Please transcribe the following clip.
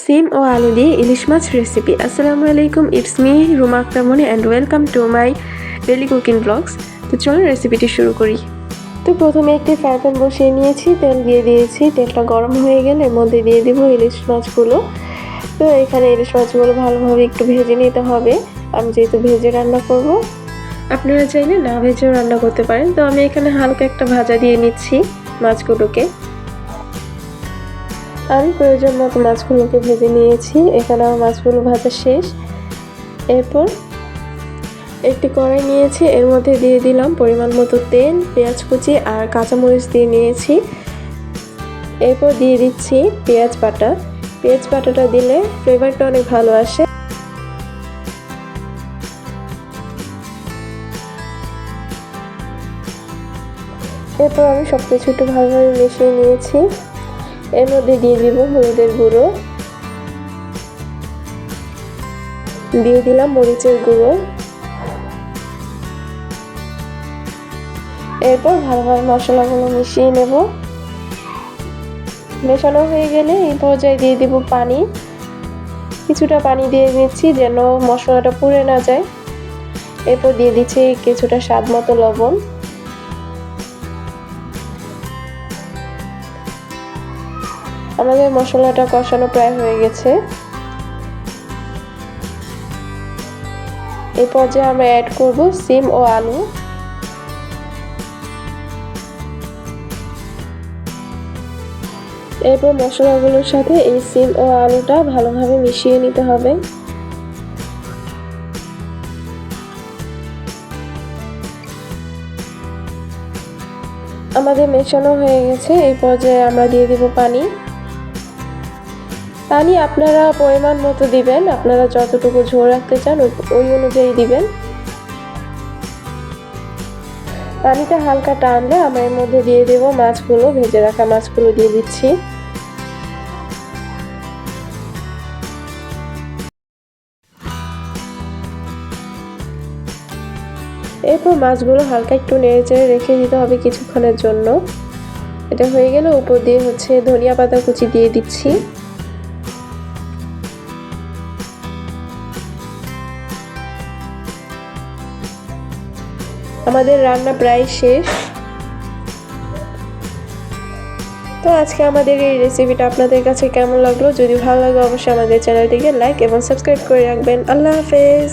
সিম ও আলু দিয়ে ইলিশ মাছ রেসিপি। আসসালামু আলাইকুম, it's me Ruma Akter Moni and welcome to my daily cooking blogs. তো চলুন রেসিপিটি শুরু করি। তো প্রথমে একটি ফ্রাই প্যান বসিয়ে নিয়েছি, তেল দিয়ে দিয়েছি। তেলটা গরম হয়ে গেলে এর মধ্যে দিয়ে দিব ইলিশ মাছগুলো। তো এখানে ইলিশ মাছগুলো ভালোভাবে একটু ভেজে নিতে হবে। আমি যেহেতু ভেজে রান্না করব, আপনারা চাইলে না ভেজেও রান্না করতে পারেন। তো আমি এখানে হালকা একটা ভাজা দিয়ে নিচ্ছি মাছগুলোকে। আমি প্রয়োজন মতো মাছগুলোকে ভেজে নিয়েছি। এখানে আমার মাছগুলো ভাজা শেষ। এরপর একটি কড়াই নিয়েছি, এর মধ্যে দিয়ে দিলাম পরিমাণ মতো তেল, পেঁয়াজ কুচি আর কাঁচামরিচ দিয়ে নিয়েছি। এরপর দিয়ে দিচ্ছি পেঁয়াজ বাটা। পেঁয়াজ বাটাটা দিলে ফ্লেভারটা অনেক ভালো আসে। এরপর আমি সব কিছু একটু ভালোভাবে মিশিয়ে নিয়েছি। এর মধ্যে দিয়ে দিব হলুদের গুঁড়ো, দিয়ে দিলাম মরিচের গুঁড়ো। এরপর ভালোভাবে মশলাগুলো মিশিয়ে নেব। মেশানো হয়ে গেলে এই পর্যায়ে দিয়ে দিব পানি। কিছুটা পানি দিয়ে দিচ্ছি যেন মশলাটা পুড়ে না যায়। এরপর দিয়ে দিচ্ছি কিছুটা স্বাদ মতো লবণ। আমাদের মশলাটা কষানো প্রায় হয়ে গেছে। এই পর্যায়ে আমরা অ্যাড করব সিম ও আলু। এরপর মশলাগুলোর সাথে এই সিম ও আলুটা ভালোভাবে মিশিয়ে নিতে হবে। আমাদের মেশানো হয়ে গেছে। এই পর্যায়ে আমরা দিয়ে দিব পানি। পানি আপনারা পরিমাণ মতো দিবেন, আপনারা যতটুকু ঝোল রাখতে চান ওই অনুযায়ী দিবেন। পানিটা হালকা টানলে আমরা এর মধ্যে দিয়ে দেব মাছগুলো, ভেজে রাখা মাছগুলো দিয়ে দিচ্ছি। এরপর মাছগুলো হালকা একটু নেড়েচেড়ে রেখে দিতে হবে কিছুক্ষণের জন্য। এটা হয়ে গেলে উপর দিয়ে ধনিয়া পাতা কুচি দিয়ে দিচ্ছি। আমাদের রান্না প্রায় শেষ। তো আজকে আমাদের এই রেসিপিটা আপনাদের কাছে কেমন লাগলো? যদি ভালো লাগে অবশ্যই আমাদের চ্যানেলটিকে লাইক এবং সাবস্ক্রাইব করে রাখবেন। আল্লাহ হাফেজ।